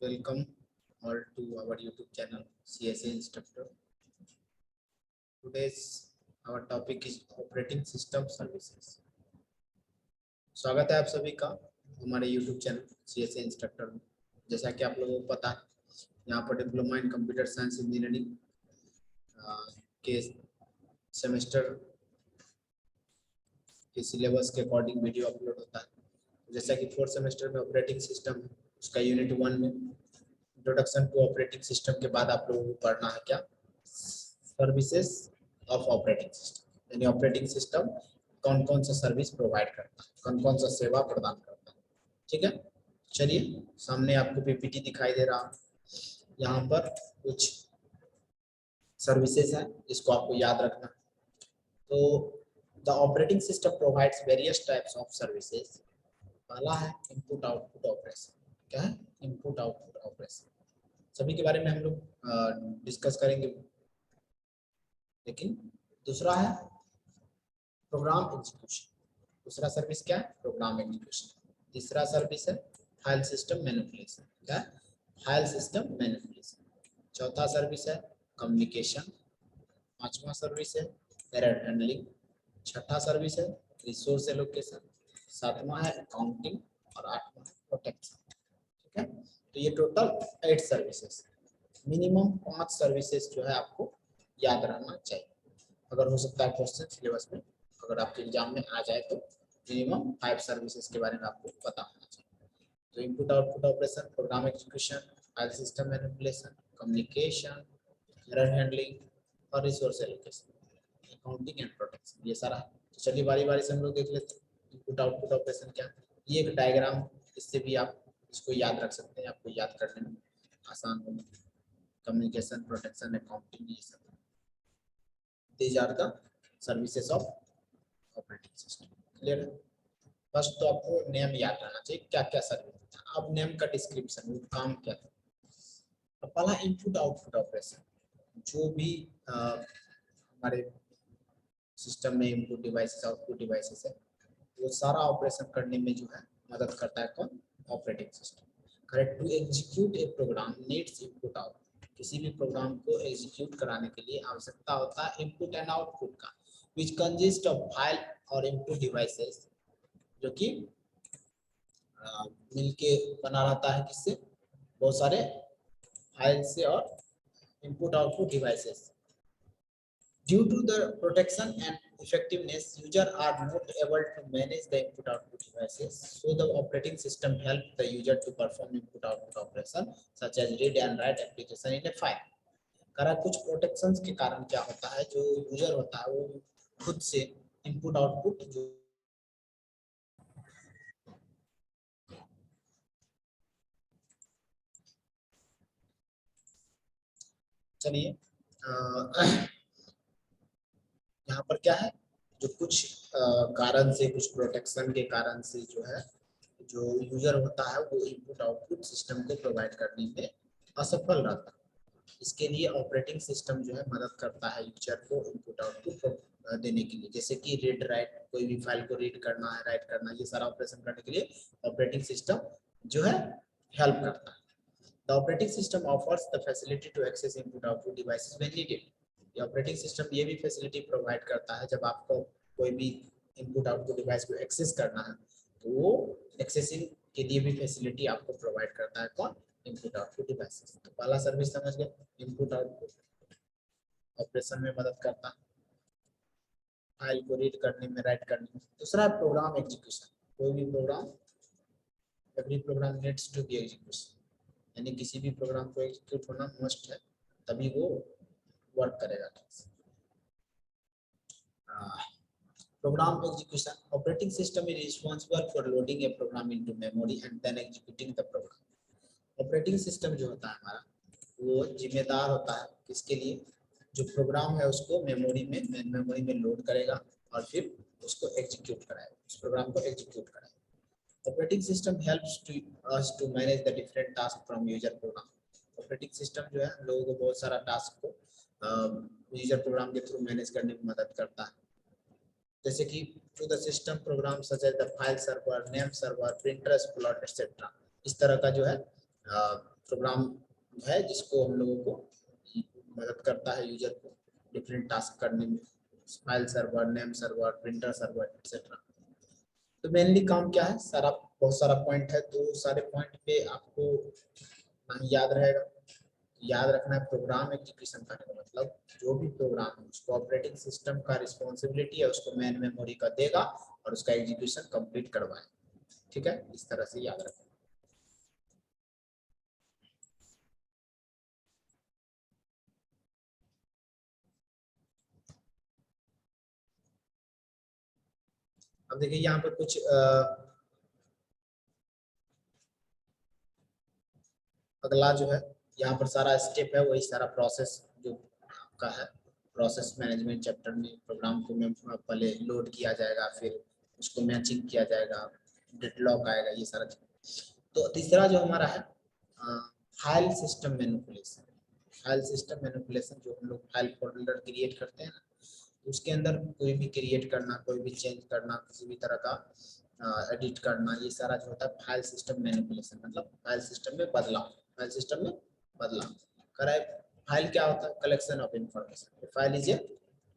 Welcome all to our YouTube channel CSA Instructor. Today's our topic is operating system services. स्वागत है आप सभी का हमारे YouTube चैनल CSA Instructor में। जैसा कि आप लोगों को पता है, यहाँ पर diploma in computer science engineering के सेमेस्टर के सिलेबस के अकॉर्डिंग वीडियो अपलोड होता है। जैसा कि फोर्थ सेमेस्टर में ऑपरेटिंग सिस्टम उसका यूनिट 1 में इंट्रोडक्शन टू ऑपरेटिंग सिस्टम के बाद आप लोगों को पढ़ना है क्या, सर्विसेज ऑफ ऑपरेटिंग सिस्टम, यानी ऑपरेटिंग सिस्टम कौन कौन सा सर्विस प्रोवाइड करता है, कौन कौन सा सेवा प्रदान करता है। ठीक है, चलिए सामने आपको पीपीटी दिखाई दे रहा, यहाँ पर कुछ सर्विसेज है जिसको आपको याद रखना। तो the operating system provides various types of services. पहला है इनपुट आउटपुट ऑपरेशन। क्या है? Input output operation. सभी के बारे में हम लोग डिस्कस करेंगे, लेकिन दूसरा है प्रोग्राम एग्जीक्यूशन। दूसरा सर्विस क्या है? Program execution. तीसरा सर्विस है फाइल सिस्टम मैनिपुलेशन। क्या है? File system manipulation. चौथा सर्विस है कम्युनिकेशन। पांचवा सर्विस है एरर हैंडलिंग। छठा सर्विस है रिसोर्स एलोकेशन। सातवां है अकाउंटिंग और आठवां है प्रोटेक्शन। ठीक है, तो ये टोटल 8 सर्विसेज। मिनिमम 5 सर्विसेज जो है आपको याद रहना चाहिए। अगर हो सकता है क्वेश्चन सिलेबस में अगर आपके एग्जाम में आ जाए तो मिनिमम 5 सर्विसेज के बारे में आपको पता होना चाहिए। तो input output operation, program execution, file system manipulation, communication, error handling और resource allocation, accounting and protection, ये सारा। तो चलिए बारी बारी से हम लोग देख लेते हैं इनपुट आउटपुट ऑपरेशन क्या। ये एक डायग्राम, इससे भी आप इसको याद रख सकते हैं, आपको याद करने में आसान होगा। कम्युनिकेशन, प्रोटेक्शन, अकाउंटिंग, ये सब these are the services of operating system. Clear है? फर्स्ट तो आपको नेम याद रहना चाहिए, क्या क्या सर्विस था। अब नेम का डिस्क्रिप्शन, वो काम क्या था। पहला इनपुट आउटपुट ऑपरेशन, जो भी हमारे सिस्टम में इनपुट डिवाइसेस आउटपुट डिवाइसेस है, वो सारा ऑपरेशन करने में जो है मदद करता है कौन? Operating system. Correct. To execute a program needs input output. किसी भी प्रोग्राम को एग्जीक्यूट कराने के लिए आवश्यकता होता है इनपुट एंड आउटपुट का, विच कंसिस्ट ऑफ फाइल और इनपुट डिवाइसेस, जो कि मिलके बना रहता है किससे? बहुत सारे फाइल से और input output devices. Due to the protection and effectiveness, users are not able to manage the input-output devices, so the operating system helps the user to perform input-output operation such as read and write application in a file. करा कुछ protections के कारण क्या होता है, जो user होता है वो खुद से इनपुट आउटपुट जो चलिए यहाँ पर क्या है, जो कुछ कारण से, कुछ प्रोटेक्शन के कारण से जो है, जो यूजर होता है वो इनपुट आउटपुट सिस्टम को प्रोवाइड करने में असफल रहता है। इसके लिए ऑपरेटिंग सिस्टम जो है मदद करता है यूजर को इनपुट आउटपुट देने के लिए। जैसे कि रीड राइट, कोई भी फाइल को रीड करना है, राइट करना है, ये सारा ऑपरेशन करने के लिए ऑपरेटिंग सिस्टम जो है हेल्प करता है। The operating system offers the facility to access input output devices when needed. ये ऑपरेटिंग सिस्टम ये भी फैसिलिटी प्रोवाइड करता है, जब आपको कोई भी इनपुट आउटपुट डिवाइस को एक्सेस करना है तो वो एक्सेसिंग के लिए भी फैसिलिटी आपको प्रोवाइड करता है कौन? Input output devices. तो पहला सर्विस समझ गए, इनपुट आउटपुट ऑपरेशन में मदद करता है, फाइल को रीड करने में, राइट करने में। दूसरा प्रोग्राम एग्जीक्यूशन। कोई भी प्रोग्राम, every program needs to be execution, यानी किसी भी प्रोग्राम को एग्जीक्यूट होना मस्ट है, तभी वो वर्क करेगा। Program execution. Operating system is responsible for loading a program into memory and then executing the program. Operating system जो होता है हमारा, वो जिम्मेदार होता है किसके लिए? जो प्रोग्राम है उसको मेमोरी में लोड करेगा और फिर उसको एग्जीक्यूट कराएगा, उस प्रोग्राम को एग्जीक्यूट कराएगा। Operating system helps us to manage the different task from user program. Operating system जो है लोगों को बहुत सारा टास्क को यूजर प्रोग्राम के थ्रू मैनेज करने में मदद करता है। जैसे कि to the system program such as the file server, name server, printer explorer etcetera. इस तरह का जो है प्रोग्राम है जिसको हम लोगों को मदद करता है यूजर को डिफरेंट टास्क करने में, file server, name server, printer server etcetera. तो मेनली काम क्या है, सारा बहुत सारा पॉइंट है, तो सारे पॉइंट पे आपको नहीं याद रहेगा। याद रखना है प्रोग्राम एग्जीक्यूशन करने का मतलब जो भी प्रोग्राम है उसको ऑपरेटिंग सिस्टम का रिस्पॉन्सिबिलिटी है, उसको मेन मेमोरी का देगा और उसका एग्जीक्यूशन कंप्लीट करवाए। ठीक है, इस तरह से याद रखें। अब देखिए यहाँ पर कुछ अगला जो है यहाँ पर सारा स्टेप है, वही सारा प्रोसेस जो आपका है। प्रोसेस मैनेजमेंट चैप्टर में प्रोग्राम को पहले लोड किया जाएगा, फिर उसको मैचिंग किया जाएगा, डेडलॉक आएगा, ये सारा चीज। तो तीसरा जो हमारा है file system manipulation. File system manipulation जो हम लोग फाइल फोल्डर क्रिएट करते हैं ना, उसके अंदर कोई भी क्रिएट करना, कोई भी चेंज करना, किसी भी तरह का एडिट करना, ये सारा जो होता है फाइल सिस्टम मैनिपुलेशन, मतलब फाइल सिस्टम में बदलाव। फाइल सिस्टम में बदलाव कराए। फाइल क्या होता है, collection of information. File is a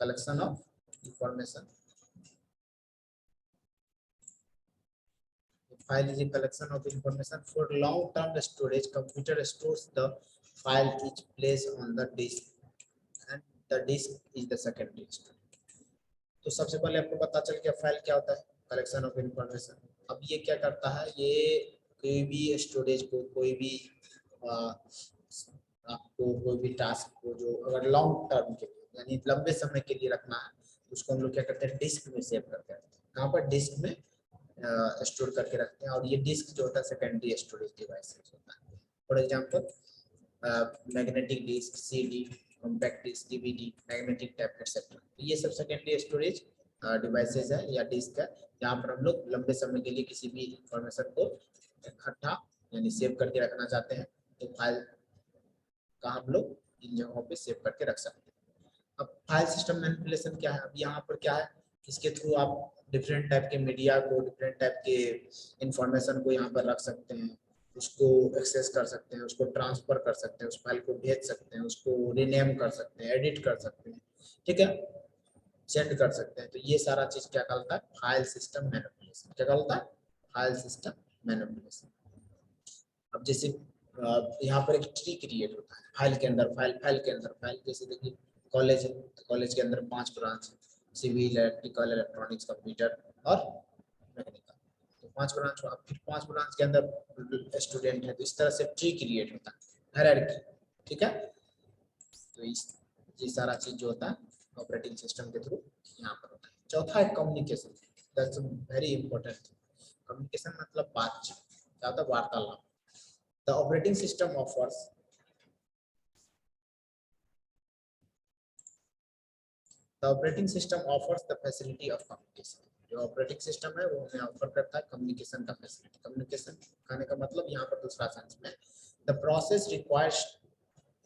collection of information. File is a collection of information for long-term storage. Computer stores the file each place on the disk, and the disk is the secondary storage. तो सबसे पहले आपको पता चल गया file क्या होता है, कलेक्शन ऑफ इंफॉर्मेशन। अब ये क्या करता है, ये कोई भी स्टोरेज को, कोई भी आपको कोई भी टास्क को जो अगर लॉन्ग टर्म के लिए यानी लंबे समय के लिए रखना है, उसको हम लोग क्या करते हैं, डिस्क में सेव करते हैं। कहाँ पर, डिस्क में स्टोर करके रखते हैं। और ये डिस्क जो होता है सेकेंडरी स्टोरेज डिवाइस होता है। For example magnetic disk, CD, compact disk, DVD, magnetic tape etcetera, ये सब सेकेंडरी स्टोरेज डिवाइसेस है या डिस्क है, जहाँ पर हम लोग लंबे समय के लिए किसी भी इंफॉर्मेशन को इकट्ठा यानी सेव करके रखना चाहते हैं, तो फाइल का हम लोग इन जगहों पे सेव करके रख सकते हैं। अब फाइल सिस्टम मैनिपुलेशन क्या है, अब यहाँ पर क्या है, इसके थ्रू आप डिफरेंट टाइप के मीडिया को, डिफरेंट टाइप के इंफॉर्मेशन को यहाँ पर रख सकते हैं, उसको एक्सेस कर सकते हैं, उसको ट्रांसफर कर सकते हैं, उस फाइल को भेज सकते हैं, उसको रीनेम कर सकते हैं, एडिट कर सकते हैं, ठीक है, सेंड कर सकते हैं। तो ये सारा चीज क्या कहलाता है, फाइल सिस्टम मैनिपुलेशन। क्या कहलाता है, फाइल सिस्टम मैनिपुलेशन। अब जैसे यहाँ पर एक ट्री क्रिएट होता है फाइल के अंदर, फाइल के अंदर फाइल, जैसे देखिए कॉलेज है, कॉलेज के अंदर 5 ब्रांच है, सिविल, इलेक्ट्रिकल, इलेक्ट्रॉनिक्स, कंप्यूटर और मैकेनिकल। तो 5 ब्रांच हुआ, फिर 5 ब्रांच के अंदर स्टूडेंट है, तो इस तरह से ट्री क्रिएट होता है, हायरार्की। ठीक है, तो ये सारा चीज जो होता है ऑपरेटिंग सिस्टम के थ्रू यहाँ पर होता है। चौथा है communication, that's very important. Communication मतलब बातचीत, क्या होता है, वार्तालाप। The operating system offers the facility of communication। जो ऑपरेटिंग सिस्टम है वो हमें ऑफर करता है कम्युनिकेशन का फैसिलिटी। कम्युनिकेशन कहने का मतलब यहाँ पर दूसरा सेंस में, the process requires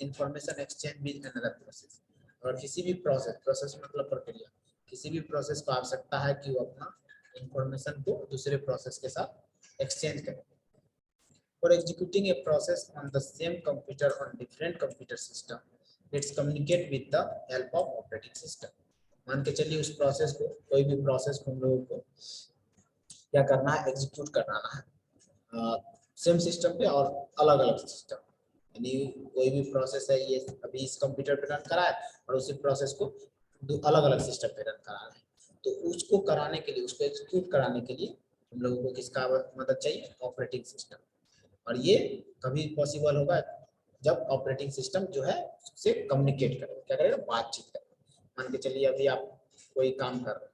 information exchange with another process. और किसी भी प्रोसेस मतलब प्रक्रिया, किसी भी प्रोसेस को आवश्यकता है कि वो अपना इंफॉर्मेशन को दूसरे प्रोसेस के साथ एक्सचेंज करे। For executing a process on the same computer on different computer system, let's communicate with the help of operating system। मान के चलिए उस प्रोसेस को, कोई भी प्रोसेस को हम लोगों को क्या करना है, एग्जीक्यूट कराना है सेम सिस्टम पे और अलग अलग सिस्टम। यानी कोई भी प्रोसेस है, ये अभी इस कंप्यूटर पे रन करा है और उसी प्रोसेस को अलग अलग सिस्टम पे रन करा है, तो उसको कराने के लिए, उसको एग्जीक्यूट कराने के लिए हम लोगों को किसका मदद चाहिए, ऑपरेटिंग सिस्टम। और ये कभी पॉसिबल होगा जब ऑपरेटिंग सिस्टम जो है उससे कम्युनिकेट करेगा, क्या करेगा, बातचीत करेगा। मान के चलिए अभी आप कोई काम कर रहे हैं,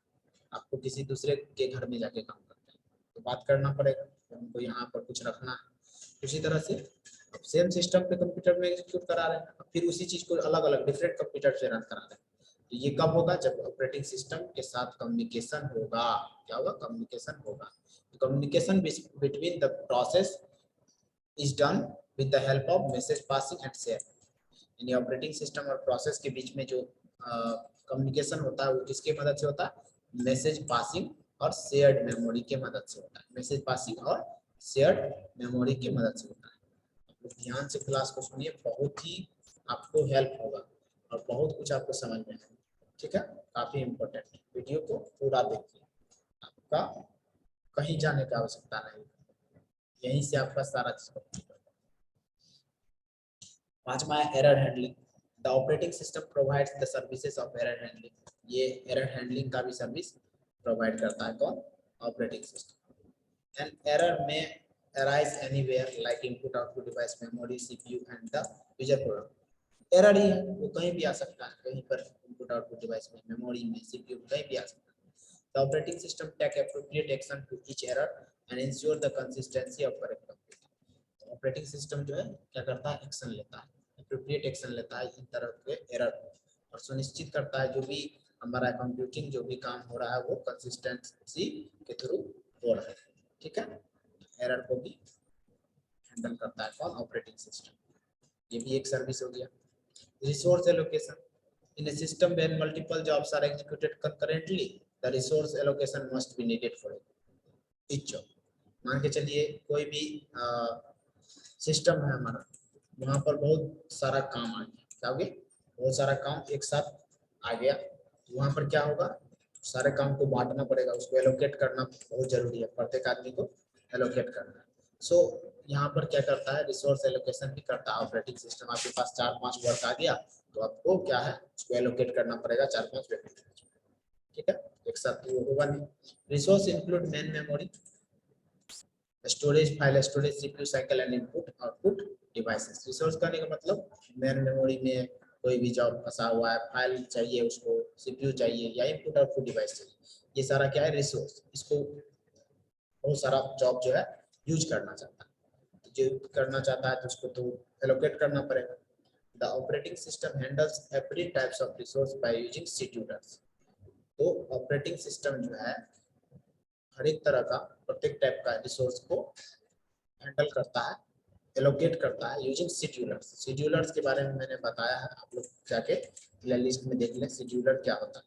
आपको किसी दूसरे के घर में जाके काम करना है, तो बात करना पड़ेगा, हमको यहाँ पर कुछ रखना है। उसी तरह से अब सेम सिस्टम पे कंप्यूटर में एग्जीक्यूट करा रहे हैं, फिर उसी चीज को अलग अलग डिफरेंट कंप्यूटर से रन करा रहे हैं। तो ये कब होगा, जब ऑपरेटिंग सिस्टम के साथ कम्युनिकेशन होगा। क्या होगा, कम्युनिकेशन होगा। Communication between the process is done with the help of message passing and share। यानी ऑपरेटिंग सिस्टम और प्रोसेस के बीच में जो कम्युनिकेशन होता है वो किसके मदद से होता है, मैसेज पासिंग और शेयर्ड मेमोरी के मदद से होता है। मैसेज पासिंग और शेयर्ड मेमोरी की मदद से होता है। ध्यान से क्लास को सुनिए, बहुत ही आपको हेल्प होगा और बहुत कुछ आपको समझ में आएगा। ठीक है, काफी इम्पोर्टेंट वीडियो को पूरा देखिए, आपका कहीं जाने की आवश्यकता नहीं, यहीं से आपका सारा चीज complete होगा। पांचवा है error handling. The operating system provides the services of error handling. ये एरर हैंडलिंग का भी सर्विस प्रोवाइड करता है कौन? Operating system. एन एरर में arise anywhere like input output device memory CPU and the user program। Error ही है, वो कहीं भी आ सकता है, कहीं पर इनपुट आउटपुट डिवाइस में, मेमोरी में, सीपीयू में, कहीं भी आ सकता है। The operating system take appropriate action to each error and ensure the consistency of correct computing. Operating system जो है क्या करता है? एक्शन लेता है, एप्रोप्रिएट एक्शन लेता है इन तरह के एरर और सुनिश्चित करता है जो भी हमारा कंप्यूटिंग जो भी काम हो रहा है वो कंसिस्टेंसी के थ्रू हो रहा है। ठीक है, एरर को भी हैंडल करता है कौन? Operating system. ये भी एक सर्विस हो गया। Resource allocation. In a system when multiple jobs are executed concurrently, the resource allocation must be needed for each job। मान के चलिए कोई भी सिस्टम है हमारा, वहां पर बहुत सारा काम आ गया, क्या हो गया? बहुत सारा काम एक साथ आ गया, वहां पर क्या होगा? सारे काम को बांटना पड़ेगा, उसको एलोकेट करना बहुत जरूरी है, प्रत्येक आदमी को एलोकेट करना। सो यहाँ पर क्या करता है? रिसोर्स एलोकेशन भी करता है ऑपरेटिंग सिस्टम। आपके पास 4-5 वर्क आ गया तो आपको क्या है? उसको एलोकेट करना पड़ेगा 4-5 व्यक्ति। ठीक है, एक साथ तो होगा नहीं। Resource include main memory, storage, file storage, CPU cycle and input output devices. Resource करने का मतलब मेन मेमोरी में कोई भी जॉब फंसा हुआ है, फाइल चाहिए उसको, सीपीयू चाहिए या इनपुट आउटपुट डिवाइस चाहिए, ये सारा क्या है? रिसोर्स। इसको बहुत सारा जॉब जो है यूज करना चाहता है, जो करना चाहता है तो उसको तो एलोकेट करना पड़ेगा। The operating system handles every types of resource by using schedulers. तो ऑपरेटिंग सिस्टम जो है हर एक तरह का, प्रत्येक टाइप का रिसोर्स को हैंडल करता है, एलोकेट करता है यूजिंग शेड्यूलर्स। शेड्यूलर्स के बारे में मैंने बताया है, आप लोग जाके प्लेलिस्ट में देख लें शेड्यूलर क्या होता है।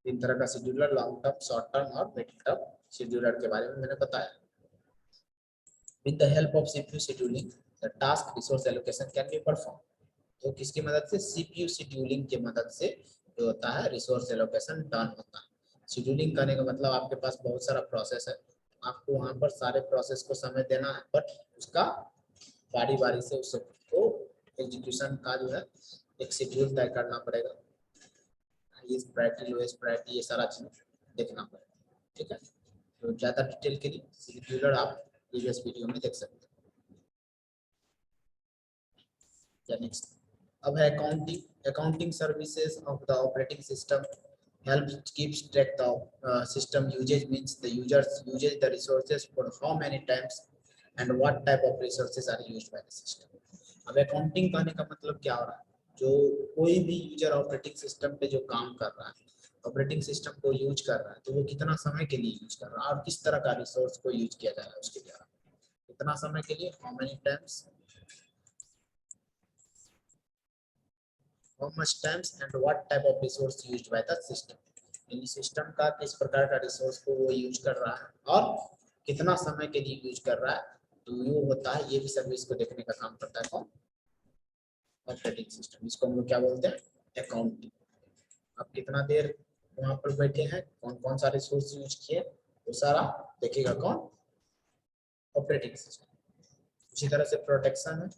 तीन तरह का scheduler, long term, short term और मिड टर्म शेड्यूलर के बारे में मैंने बताया। With the help of CPU scheduling, the task resource allocation can be performed। तो किसकी मदद से? CPU scheduling की मदद से जो होता है रिसोर्स एलोकेशन डन होता है। शेड्यूलिंग करने का मतलब आपके पास बहुत सारा प्रोसेस है, आपको वहां पर सारे प्रोसेस को समय देना है, बट उसका बारी बारी से उसको एग्जीक्यूशन का जो है एक शेड्यूल तय करना पड़ेगा, हाईएस्ट प्रायोरिटी, लोएस्ट प्रायोरिटी, ये सारा चीज देखना पड़ेगा। ठीक है, तो ज्यादा डिटेल के लिए शेड्यूलर आप प्रीवियस वीडियो में देख सकते हैं। नेक्स्ट अब है accounting. Accounting services of the operating system helps keeps track the system usage, means the users uses the resources for how many times and what type of resources are used by the system। अब accounting करने का मतलब क्या हो रहा है? जो कोई भी यूजर ऑपरेटिंग सिस्टम पे जो काम कर रहा है, ऑपरेटिंग सिस्टम को यूज कर रहा है, तो वो कितना समय के लिए यूज कर रहा है और किस तरह का रिसोर्स को यूज किया जा रहा है उसके द्वारा, कितना समय के लिए, how many times, how much times and what type of resource used by the system। यानी सिस्टम का किस प्रकार का रिसोर्स को वो यूज कर रहा है और कितना समय के लिए यूज कर रहा है, तो ये होता है, ये भी सर्विस को देखने का काम करता है कौन? Operating system. इसको हम लोग क्या बोलते हैं? अकाउंटिंग। आप कितना देर वहां पर बैठे हैं, कौन कौन सा रिसोर्स यूज किए, वो सारा देखेगा कौन? Operating system. उसी तरह से प्रोटेक्शन है,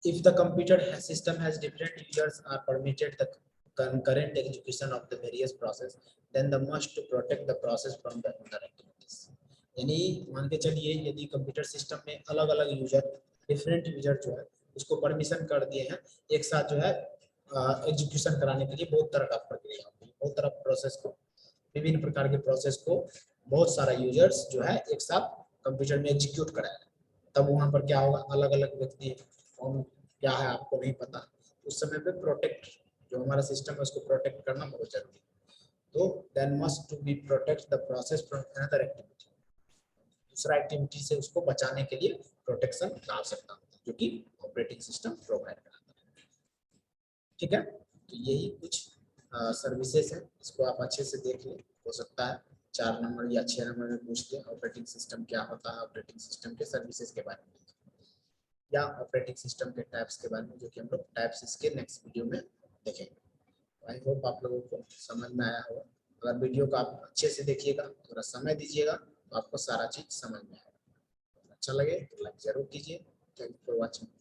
if the computer system has different users are permitted the concurrent execution of the various process, then the must to protect the process from the other activities। यानी मान के चलिए यदि कंप्यूटर सिस्टम में अलग अलग यूजर, डिफरेंट यूजर जो है उसको परमिशन कर दिए हैं एक साथ जो है एग्जीक्यूशन कराने के लिए, बहुत तरह का प्रक्रिया होती है, बहुत तरह प्रोसेस को, विभिन्न प्रकार के प्रोसेस को बहुत सारा यूजर्स जो है एक साथ कंप्यूटर में एग्जीक्यूट कराएगा, तब वहां पर क्या होगा? अलग अलग व्यक्ति कौन क्या है आपको नहीं पता, उस समय पे प्रोटेक्ट जो हमारा सिस्टम है उसको प्रोटेक्ट करना बहुत जरूरी है। तो then must to be protect the process from another activity, दूसरा एक्टिविटी से उसको बचाने के लिए प्रोटेक्शन की आवश्यकता होती है जो कि ऑपरेटिंग सिस्टम प्रोवाइड कराता है। ठीक है, तो यही कुछ सर्विसेज है, इसको आप अच्छे से देख लें, हो सकता है 4 नंबर या 6 नंबर में पूछते हैं ऑपरेटिंग सिस्टम क्या होता है, ऑपरेटिंग सिस्टम के सर्विसेज के बारे में या ऑपरेटिंग सिस्टम के टाइप्स के बारे में, जो कि हम लोग टाइप्स इसके नेक्स्ट वीडियो में देखेंगे। आई होप आप लोगों को समझ में आया होगा। अगर वीडियो को आप अच्छे से देखिएगा, थोड़ा समय दीजिएगा, तो आपको सारा चीज समझ में आएगा। अच्छा लगे तो लाइक जरूर कीजिए। Thank you for watching.